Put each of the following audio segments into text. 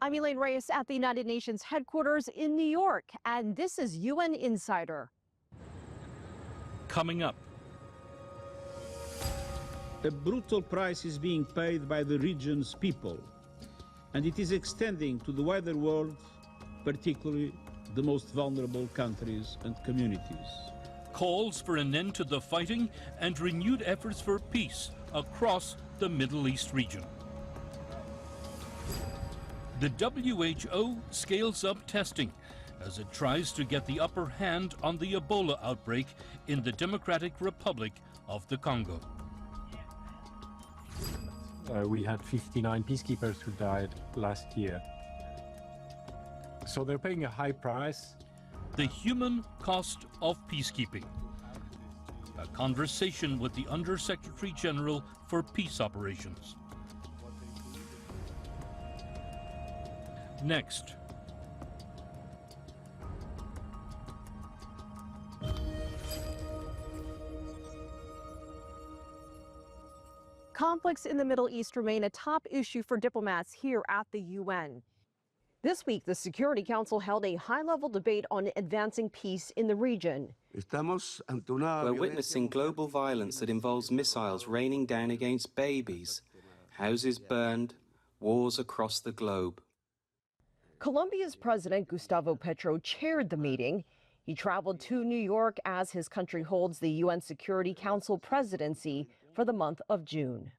I'm Elaine Reyes at the United Nations headquarters in New York, and this is UN Insider. Coming up. A brutal price is being paid by the region's people, and it is extending to the wider world, particularly the most vulnerable countries and communities. Calls for an end to the fighting and renewed efforts for peace across the Middle East region. The WHO scales up testing as it tries to get the upper hand on the Ebola outbreak in the Democratic Republic of the Congo. We had 59 peacekeepers who died last year. So they're paying a high price. The human cost of peacekeeping. A conversation with the Under-Secretary General for Peace Operations. Next. Conflicts in the Middle East remain a top issue for diplomats here at the UN. This week, the Security Council held a high-level debate on advancing peace in the region. We're witnessing global violence that involves missiles raining down against babies, houses burned, wars across the globe. Colombia's President Gustavo Petro chaired the meeting. He traveled to New York as his country holds the UN Security Council presidency for the month of June.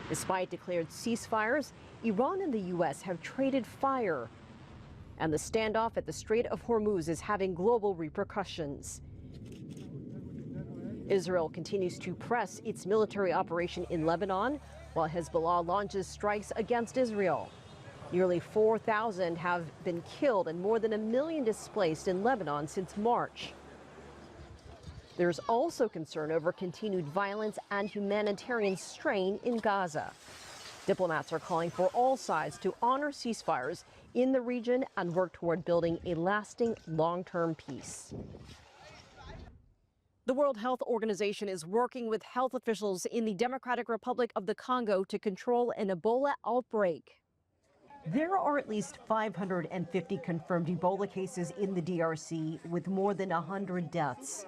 Despite declared ceasefires, Iran and the U.S. have traded fire, and the standoff at the Strait of Hormuz is having global repercussions. Israel continues to press its military operation in Lebanon, while Hezbollah launches strikes against Israel. Nearly 4,000 have been killed and more than 1 million displaced in Lebanon since March. There's also concern over continued violence and humanitarian strain in Gaza. Diplomats are calling for all sides to honor ceasefires in the region and work toward building a lasting long-term peace. The World Health Organization is working with health officials in the Democratic Republic of the Congo to control an Ebola outbreak. There are at least 550 confirmed Ebola cases in the DRC, with more than 100 deaths.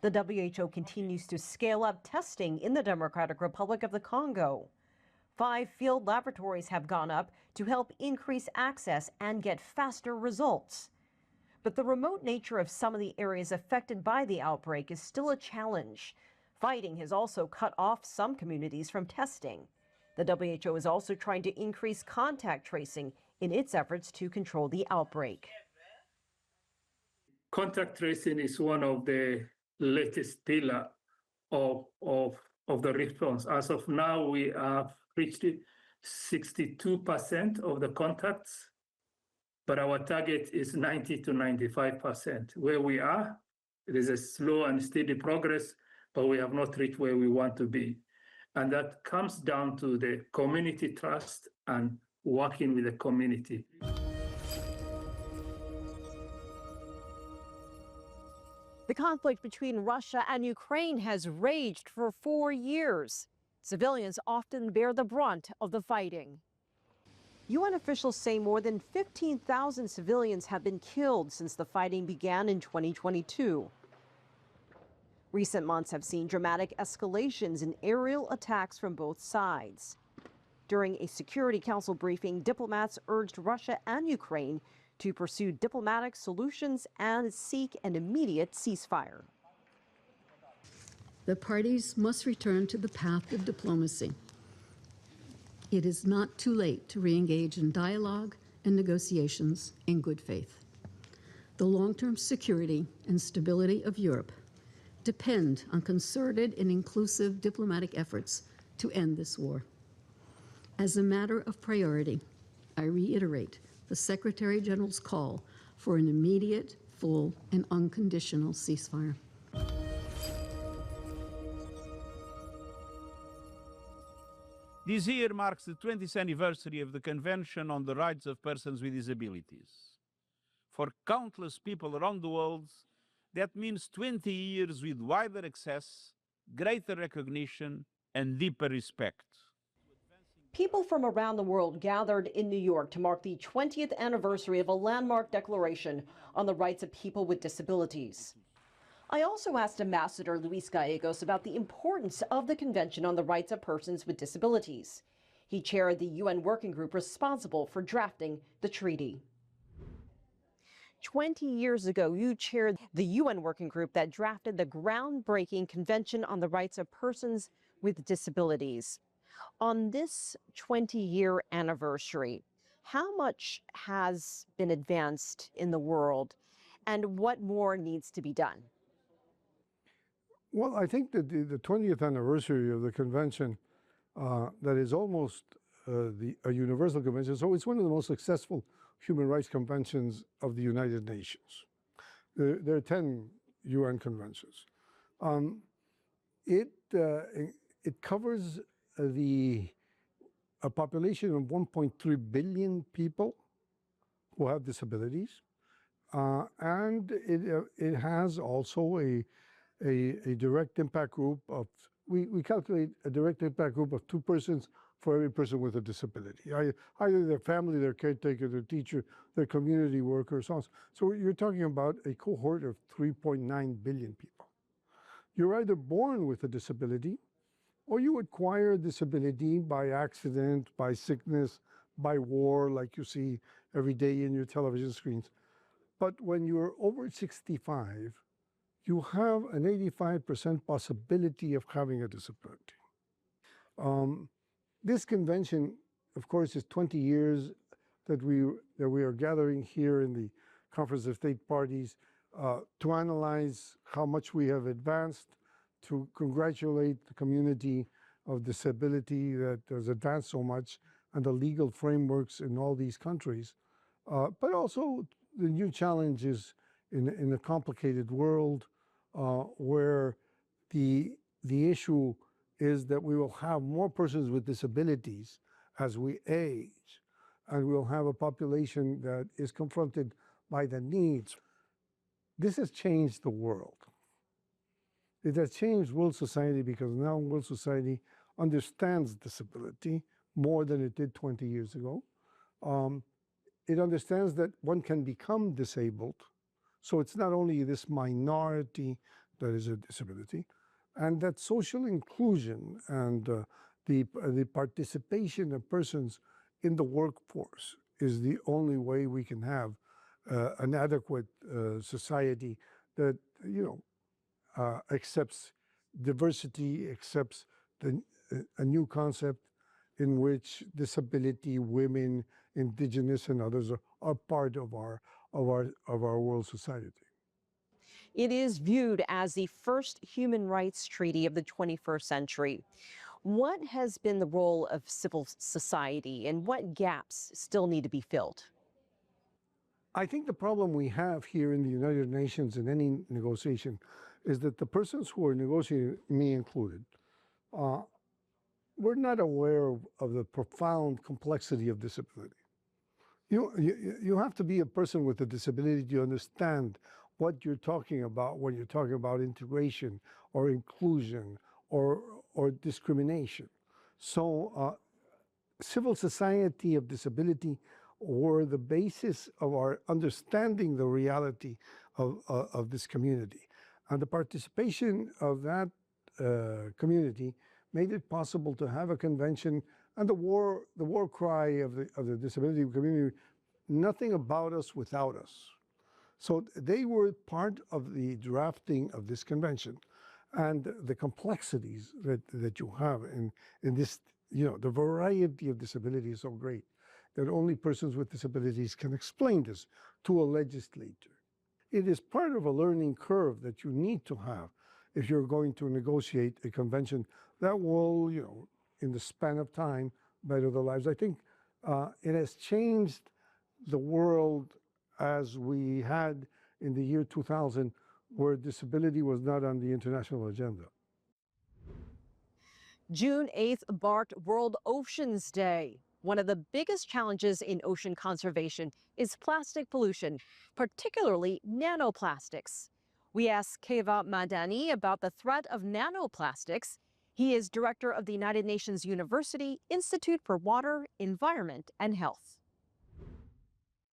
The WHO continues to scale up testing in the Democratic Republic of the Congo. 5 field laboratories have gone up to help increase access and get faster results. But the remote nature of some of the areas affected by the outbreak is still a challenge. Fighting has also cut off some communities from testing. The WHO is also trying to increase contact tracing in its efforts to control the outbreak. Contact tracing is one of the latest pillar of the response. As of now, we have reached 62% of the contacts, but our target is 90 to 95%. Where we are, it is a slow and steady progress, but we have not reached where we want to be. And that comes down to the community trust and working with the community. The conflict between Russia and Ukraine has raged for 4 years. Civilians often bear the brunt of the fighting. UN officials say more than 15,000 civilians have been killed since the fighting began in 2022. Recent months have seen dramatic escalations in aerial attacks from both sides. During a Security Council briefing, diplomats urged Russia and Ukraine to pursue diplomatic solutions and seek an immediate ceasefire. The parties must return to the path of diplomacy. It is not too late to re-engage in dialogue and negotiations in good faith. The long-term security and stability of Europe depend on concerted and inclusive diplomatic efforts to end this war. As a matter of priority, I reiterate the Secretary General's call for an immediate, full, and unconditional ceasefire. This year marks the 20th anniversary of the Convention on the Rights of Persons with Disabilities. For countless people around the world, that means 20 years with wider access, greater recognition, and deeper respect. People from around the world gathered in New York to mark the 20th anniversary of a landmark declaration on the rights of people with disabilities. I also asked Ambassador Luis Gallegos about the importance of the Convention on the Rights of Persons with Disabilities. He chaired the UN working group responsible for drafting the treaty. 20 years ago, you chaired the UN working group that drafted the groundbreaking Convention on the Rights of Persons with Disabilities. On this 20-year anniversary, how much has been advanced in the world and what more needs to be done? Well, I think that the 20th anniversary of the convention, that is almost a universal convention, so it's one of the most successful human rights conventions of the United Nations. There are 10 UN conventions. It covers a population of 1.3 billion people who have disabilities, and it has also a direct impact group of, we calculate a direct impact group of 2 persons for every person with a disability, either their family, their caretaker, their teacher, their community worker, so on. So you're talking about a cohort of 3.9 billion people. You're either born with a disability, or you acquire a disability by accident, by sickness, by war, like you see every day in your television screens. But when you're over 65, you have an 85% possibility of having a disability. This convention, of course, is 20 years that we are gathering here in the Conference of State Parties to analyze how much we have advanced, to congratulate the community of disability that has advanced so much, and the legal frameworks in all these countries, but also the new challenges in a complicated world where the issue is that we will have more persons with disabilities as we age, and we'll have a population that is confronted by the needs. This has changed the world. It has changed world society because now world society understands disability more than it did 20 years ago. It understands that one can become disabled, so it's not only this minority that is a disability, and that social inclusion and the participation of persons in the workforce is the only way we can have an adequate society that, accepts diversity, accepts a new concept in which disability, women, indigenous, and others are part of our world society. It is viewed as the first human rights treaty of the 21st century. What has been the role of civil society and what gaps still need to be filled? I think the problem we have here in the United Nations in any negotiation is that the persons who are negotiating, me included, we're not aware of the profound complexity of disability. You have to be a person with a disability to understand what you're talking about when you're talking about integration or inclusion or discrimination. So civil society of disability were the basis of our understanding the reality of this community. And the participation of that community made it possible to have a convention, and the war cry of the disability community, nothing about us without us. So they were part of the drafting of this convention, and the complexities that you have in this, the variety of disability is so great that only persons with disabilities can explain this to a legislator. It is part of a learning curve that you need to have if you're going to negotiate a convention that will, in the span of time, better the lives. I think it has changed the world as we had in the year 2000, where disability was not on the international agenda. June 8th marked World Oceans Day. One of the biggest challenges in ocean conservation is plastic pollution, particularly nanoplastics. We asked Keva Madani about the threat of nanoplastics He is director of the United Nations University Institute for Water, Environment, and Health.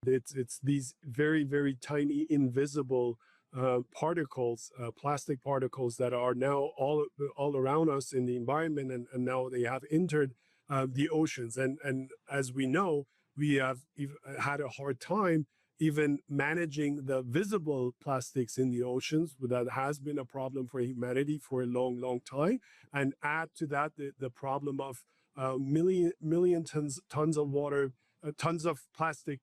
It's these very, very tiny, invisible particles, plastic particles that are now all around us in the environment, and now they have entered the oceans. And as we know, we have had a hard time even managing the visible plastics in the oceans. That has been a problem for humanity for a long, long time. And add to that the problem of million tons of water, tons of plastic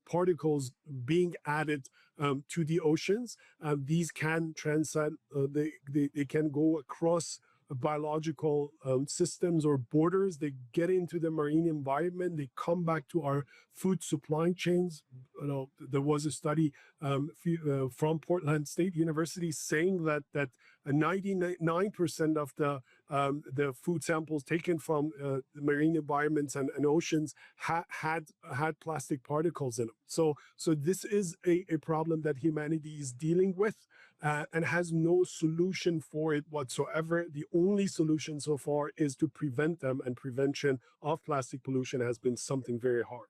particles being added to the oceans. These can transcend, they can go across biological systems or borders. They get into the marine environment. They come back to our food supply chains. You know, there was a study from Portland State University saying that 99% of the food samples taken from the marine environments and oceans had plastic particles in them. So this is a problem that humanity is dealing with and has no solution for it whatsoever. The only solution so far is to prevent them, and prevention of plastic pollution has been something very hard.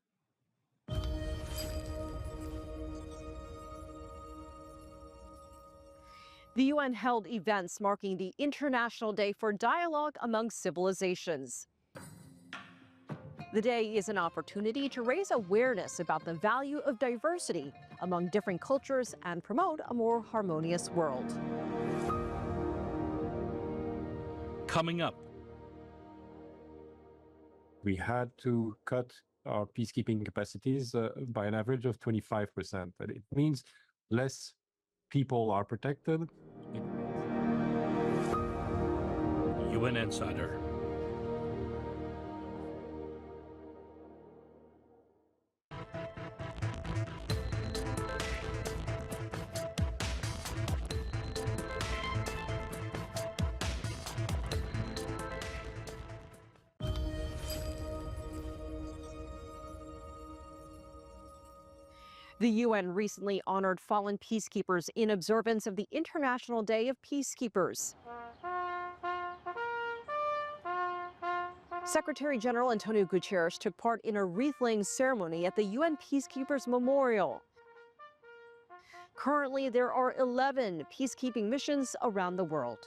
The UN held events marking the International Day for Dialogue Among Civilizations. The day is an opportunity to raise awareness about the value of diversity among different cultures and promote a more harmonious world. Coming up, we had to cut our peacekeeping capacities by an average of 25%. But it means less people are protected. UN Insider. The UN recently honored fallen peacekeepers in observance of the International Day of Peacekeepers. Secretary General Antonio Guterres took part in a wreath-laying ceremony at the UN Peacekeepers Memorial. Currently, there are 11 peacekeeping missions around the world.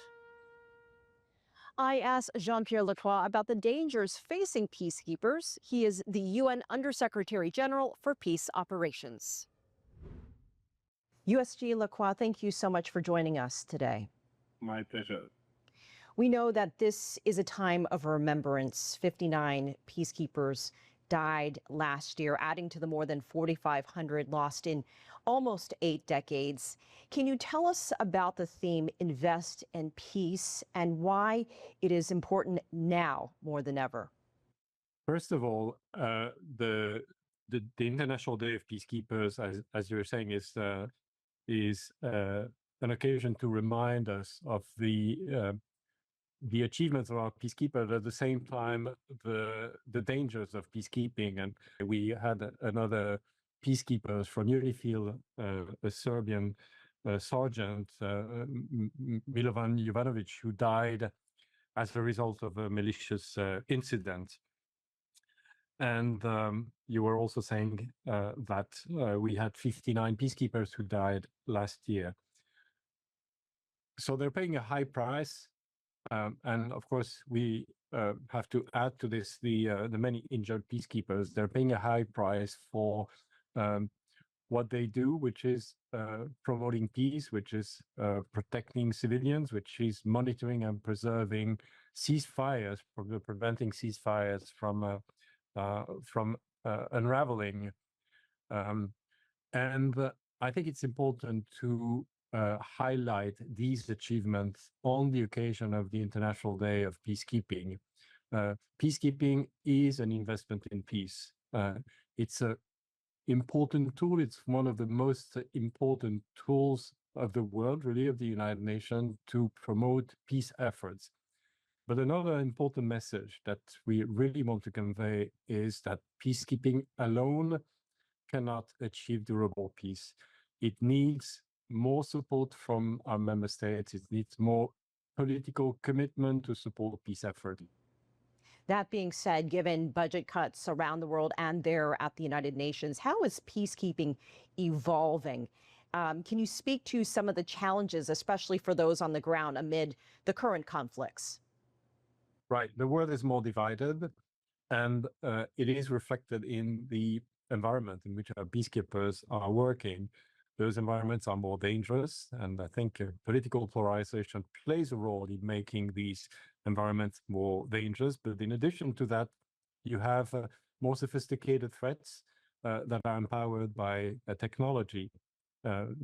I asked Jean-Pierre Lacroix about the dangers facing peacekeepers. He is the UN Undersecretary General for Peace Operations. USG Lacroix, thank you so much for joining us today. My pleasure. We know that this is a time of remembrance. 59 peacekeepers died last year, adding to the more than 4,500 lost in almost 8 decades. Can you tell us about the theme Invest in Peace and why it is important now more than ever? First of all, the International Day of Peacekeepers, as you were saying, is an occasion to remind us of the achievements of our peacekeepers, at the same time the dangers of peacekeeping. And we had another peacekeepers from Unifield, a Serbian sergeant, Milovan Jovanovic, who died as a result of a malicious incident. And you were also saying that we had 59 peacekeepers who died last year. So they're paying a high price. And of course, we have to add to this the many injured peacekeepers. They're paying a high price for what they do, which is promoting peace, which is protecting civilians, which is monitoring and preserving ceasefires, preventing ceasefires from unraveling. And I think it's important to highlight these achievements on the occasion of the International Day of Peacekeeping. Peacekeeping is an investment in peace. It's an important tool. It's one of the most important tools of the world, really, of the United Nations, to promote peace efforts. But another important message that we really want to convey is that peacekeeping alone cannot achieve durable peace. It needs more support from our member states. It needs more political commitment to support peace effort. That being said, given budget cuts around the world and there at the United Nations, how is peacekeeping evolving? Can you speak to some of the challenges, especially for those on the ground amid the current conflicts? Right. The world is more divided, and it is reflected in the environment in which our peacekeepers are working. Those environments are more dangerous, and I think political polarization plays a role in making these environments more dangerous. But in addition to that, you have more sophisticated threats that are empowered by technology.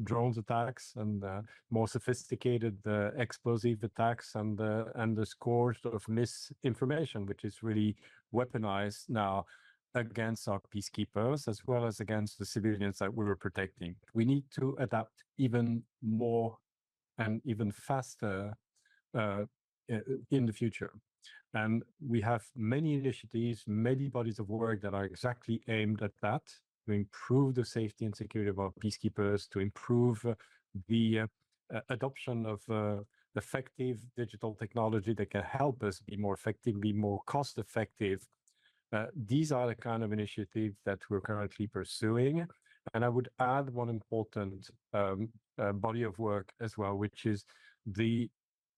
Drones attacks and more sophisticated explosive attacks and the scourge of misinformation, which is really weaponized now against our peacekeepers as well as against the civilians that we were protecting. We need to adapt even more and even faster in the future. And we have many initiatives, many bodies of work that are exactly aimed at that, to improve the safety and security of our peacekeepers, to improve the adoption of effective digital technology that can help us be more effective, be more cost effective. These are the kind of initiatives that we're currently pursuing. And I would add one important body of work as well, which is the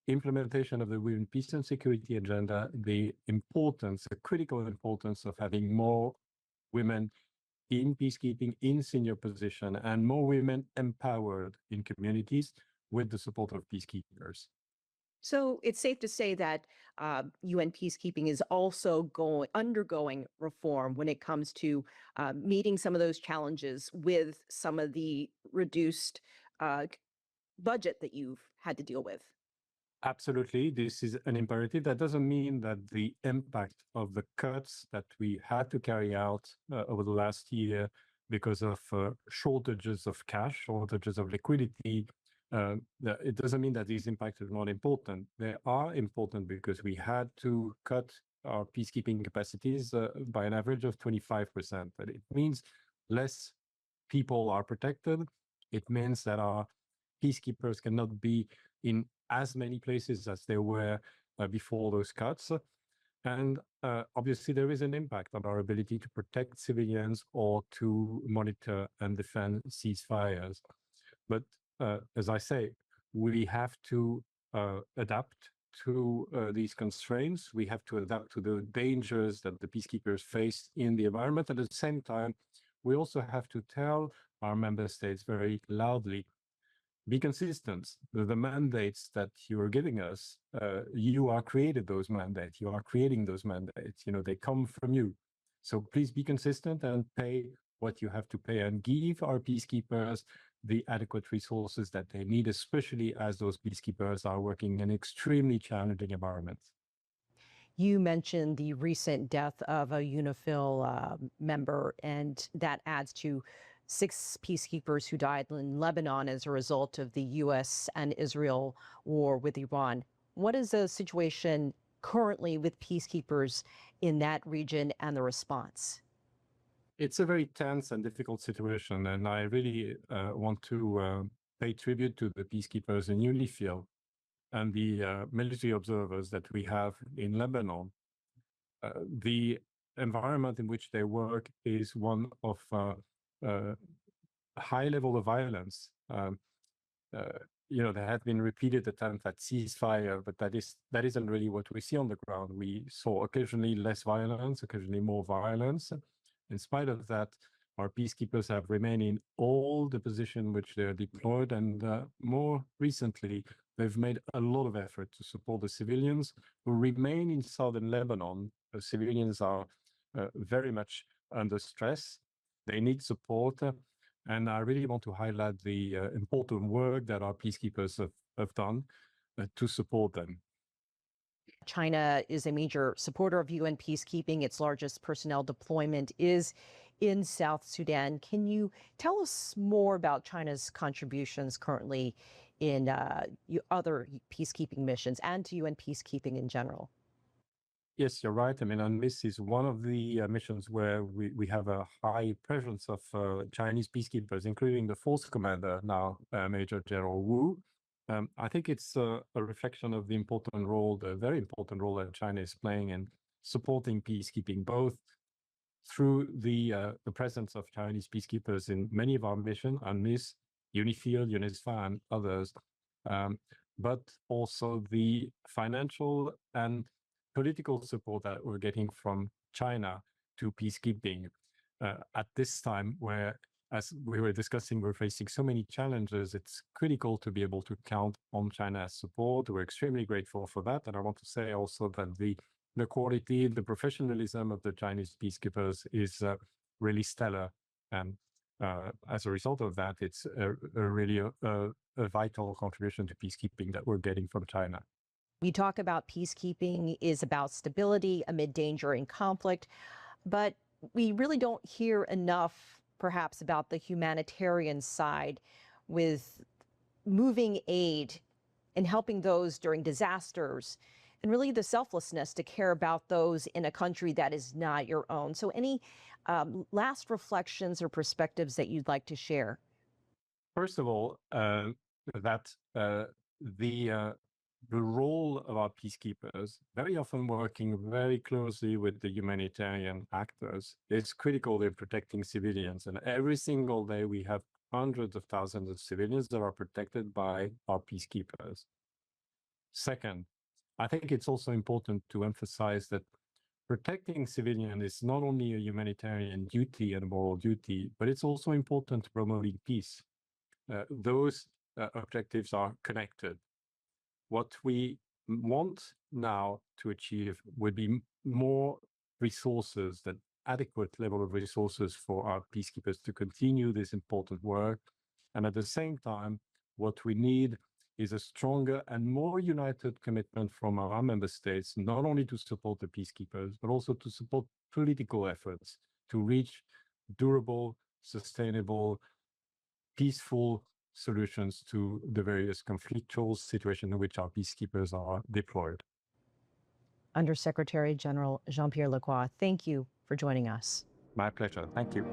implementation of the Women, Peace and Security agenda, the importance, the critical importance of having more women in peacekeeping in senior position and more women empowered in communities with the support of peacekeepers. So it's safe to say that UN peacekeeping is also undergoing reform when it comes to meeting some of those challenges with some of the reduced budget that you've had to deal with. Absolutely. This is an imperative. That doesn't mean that the impact of the cuts that we had to carry out over the last year because of shortages of cash, shortages of liquidity, it doesn't mean that these impacts are not important. They are important because we had to cut our peacekeeping capacities by an average of 25%. But it means less people are protected. It means that our peacekeepers cannot be in as many places as they were before those cuts. And obviously, there is an impact on our ability to protect civilians or to monitor and defend ceasefires. But as I say, we have to adapt to these constraints. We have to adapt to the dangers that the peacekeepers face in the environment. At the same time, we also have to tell our member states very loudly, be consistent. The mandates that you are giving us, you are created those mandates. You are creating those mandates. You know, they come from you. So please be consistent and pay what you have to pay and give our peacekeepers the adequate resources that they need, especially as those peacekeepers are working in extremely challenging environments. You mentioned the recent death of a UNIFIL member, and that adds to 6 peacekeepers who died in Lebanon as a result of the U.S. and Israel war with Iran. What is the situation currently with peacekeepers in that region and the response? It's a very tense and difficult situation, and I really want to pay tribute to the peacekeepers in UNIFIL and the military observers that we have in Lebanon. The environment in which they work is one of high level of violence. You know, there have been repeated attempts at ceasefire, but that isn't really what we see on the ground. We saw occasionally less violence, occasionally more violence. In spite of that, our peacekeepers have remained in all the positions which they're deployed, and more recently, they've made a lot of effort to support the civilians who remain in southern Lebanon. The civilians are very much under stress. They need support. And I really want to highlight the important work that our peacekeepers have done to support them. China is a major supporter of UN peacekeeping. Its largest personnel deployment is in South Sudan. Can you tell us more about China's contributions currently in other peacekeeping missions and to UN peacekeeping in general? Yes, you're right. I mean, and this is one of the missions where we have a high presence of Chinese peacekeepers, including the force commander now, Major General Wu. I think it's a reflection of the important role, the very important role that China is playing in supporting peacekeeping, both through the presence of Chinese peacekeepers in many of our missions, UNMISS, UNIFIL, UNISFA, and others, but also the financial and political support that we're getting from China to peacekeeping at this time where, as we were discussing, we're facing so many challenges. It's critical to be able to count on China's support. We're extremely grateful for that. And I want to say also that the quality, the professionalism of the Chinese peacekeepers is really stellar. And as a result of that, it's really a vital contribution to peacekeeping that we're getting from China. We talk about peacekeeping is about stability amid danger and conflict, but we really don't hear enough, perhaps, about the humanitarian side with moving aid and helping those during disasters, and really the selflessness to care about those in a country that is not your own. So any last reflections or perspectives that you'd like to share? First of all, the role of our peacekeepers, very often working very closely with the humanitarian actors, is critical in protecting civilians. And every single day we have hundreds of thousands of civilians that are protected by our peacekeepers. Second, I think it's also important to emphasize that protecting civilians is not only a humanitarian duty and a moral duty, but it's also important to promoting peace. Those objectives are connected. What we want now to achieve would be more resources, that adequate level of resources for our peacekeepers to continue this important work. And at the same time, what we need is a stronger and more united commitment from our member states, not only to support the peacekeepers, but also to support political efforts to reach durable, sustainable, peaceful solutions to the various conflictual situations in which our peacekeepers are deployed. Undersecretary General Jean-Pierre Lacroix, thank you for joining us. My pleasure. Thank you.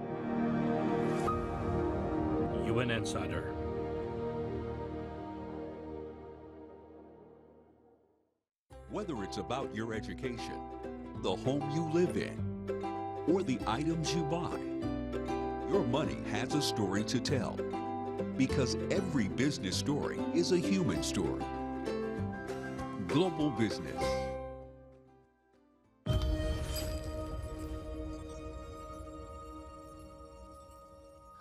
UN Insider. Whether it's about your education, the home you live in, or the items you buy, your money has a story to tell. Because every business story is a human story. Global Business.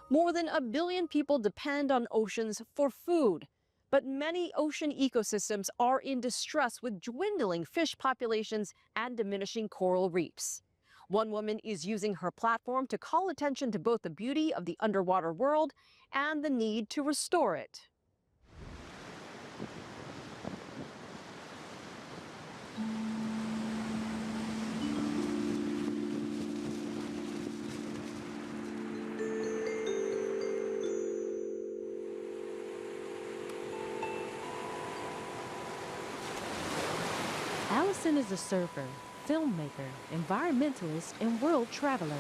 More than 1 billion people depend on oceans for food, but many ocean ecosystems are in distress with dwindling fish populations and diminishing coral reefs. One woman is using her platform to call attention to both the beauty of the underwater world and the need to restore it. Allison is a surfer, filmmaker, environmentalist, and world traveler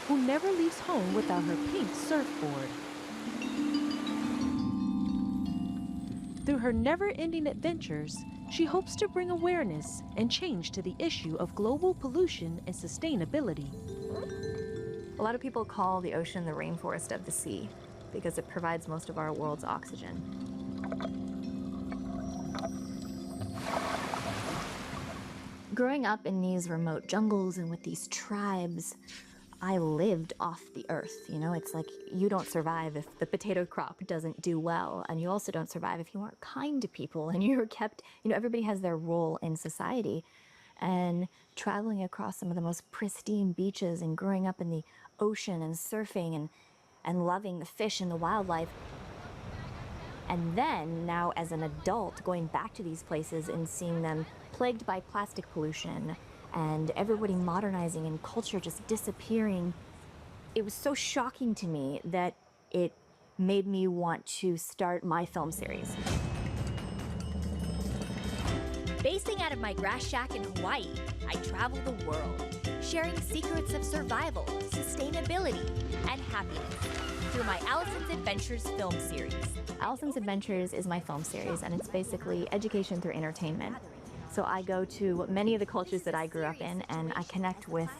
who never leaves home without her pink surfboard. Through her never-ending adventures, she hopes to bring awareness and change to the issue of global pollution and sustainability. A lot of people call the ocean the rainforest of the sea because it provides most of our world's oxygen. Growing up in these remote jungles and with these tribes, I lived off the earth. You know, it's like you don't survive if the potato crop doesn't do well, and you also don't survive if you aren't kind to people and you're kept, you know, everybody has their role in society. And traveling across some of the most pristine beaches and growing up in the ocean and surfing and loving the fish and the wildlife. And then now as an adult going back to these places and seeing them plagued by plastic pollution and everybody modernizing and culture just disappearing, it was so shocking to me that it made me want to start my film series. Basing out of my grass shack in Hawaii, I travel the world, sharing secrets of survival, sustainability, and happiness through my Allison's Adventures film series. Allison's Adventures is my film series, and it's basically education through entertainment. So I go to many of the cultures that I grew up in, and I connect with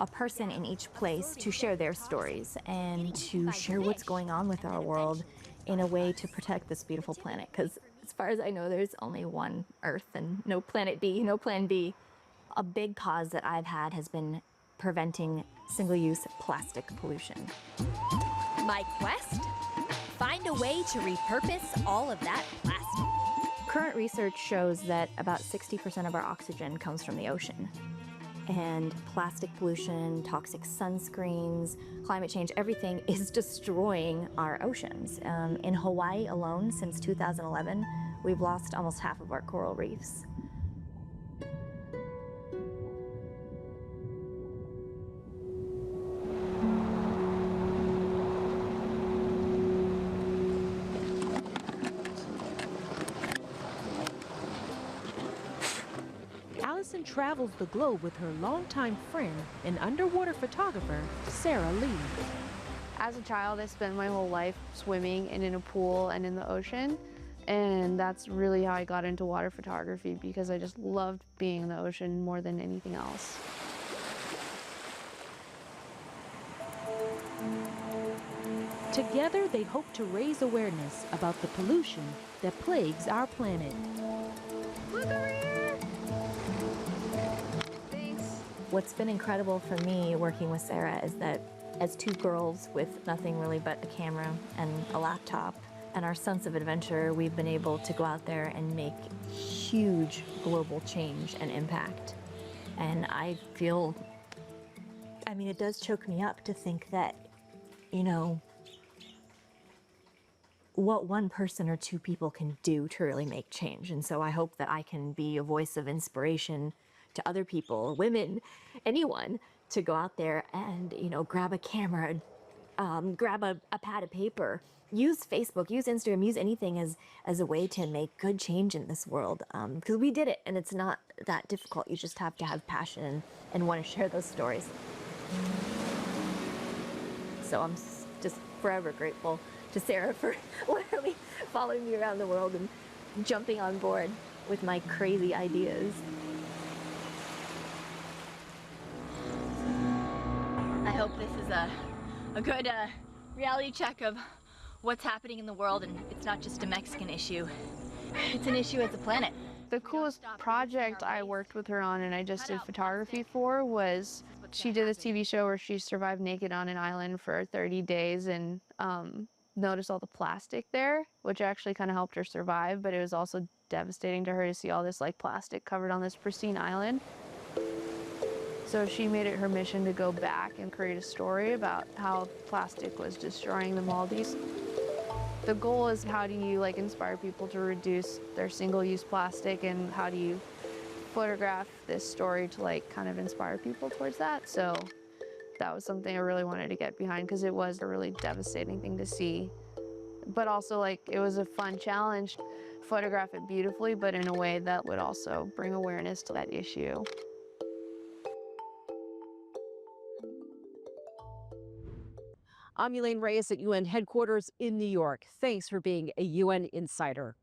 a person in each place to share their stories and to share what's going on with our world in a way to protect this beautiful planet. Because as far as I know, there's only one Earth and no planet B, no plan B. A big cause that I've had has been preventing single-use plastic pollution. My quest? Find a way to repurpose all of that plastic. Current research shows that about 60% of our oxygen comes from the ocean. And plastic pollution, toxic sunscreens, climate change, everything is destroying our oceans. In Hawaii alone, since 2011, we've lost almost half of our coral reefs. Allison travels the globe with her longtime friend and underwater photographer, Sarah Lee. As a child, I spent my whole life swimming and in a pool and in the ocean. And that's really how I got into water photography, because I just loved being in the ocean more than anything else. Together, they hope to raise awareness about the pollution that plagues our planet. Look over here! Thanks. What's been incredible for me working with Sarah is that as two girls with nothing really but a camera and a laptop and our sense of adventure, we've been able to go out there and make huge global change and impact. And I feel, I mean, it does choke me up to think that, you know, what one person or two people can do to really make change. And so I hope that I can be a voice of inspiration to other people, women, anyone, to go out there and, you know, grab a camera, grab a pad of paper, use Facebook, use Instagram, use anything as a way to make good change in this world. Because we did it, and it's not that difficult. You just have to have passion and want to share those stories. So I'm just forever grateful to Sarah for literally following me around the world and jumping on board with my crazy ideas. I hope this is a good reality check of what's happening in the world, and it's not just a Mexican issue. It's an issue as a planet. The coolest project I worked with her on and I just did photography for was she did this TV show where she survived naked on an island for 30 days and noticed all the plastic there, which actually kind of helped her survive, but it was also devastating to her to see all this like plastic covered on this pristine island. So she made it her mission to go back and create a story about how plastic was destroying the Maldives. The goal is, how do you like inspire people to reduce their single-use plastic, and how do you photograph this story to like kind of inspire people towards that? So that was something I really wanted to get behind, because it was a really devastating thing to see. But also, like, it was a fun challenge. Photograph it beautifully, but in a way that would also bring awareness to that issue. I'm Elaine Reyes at UN headquarters in New York. Thanks for being a UN insider.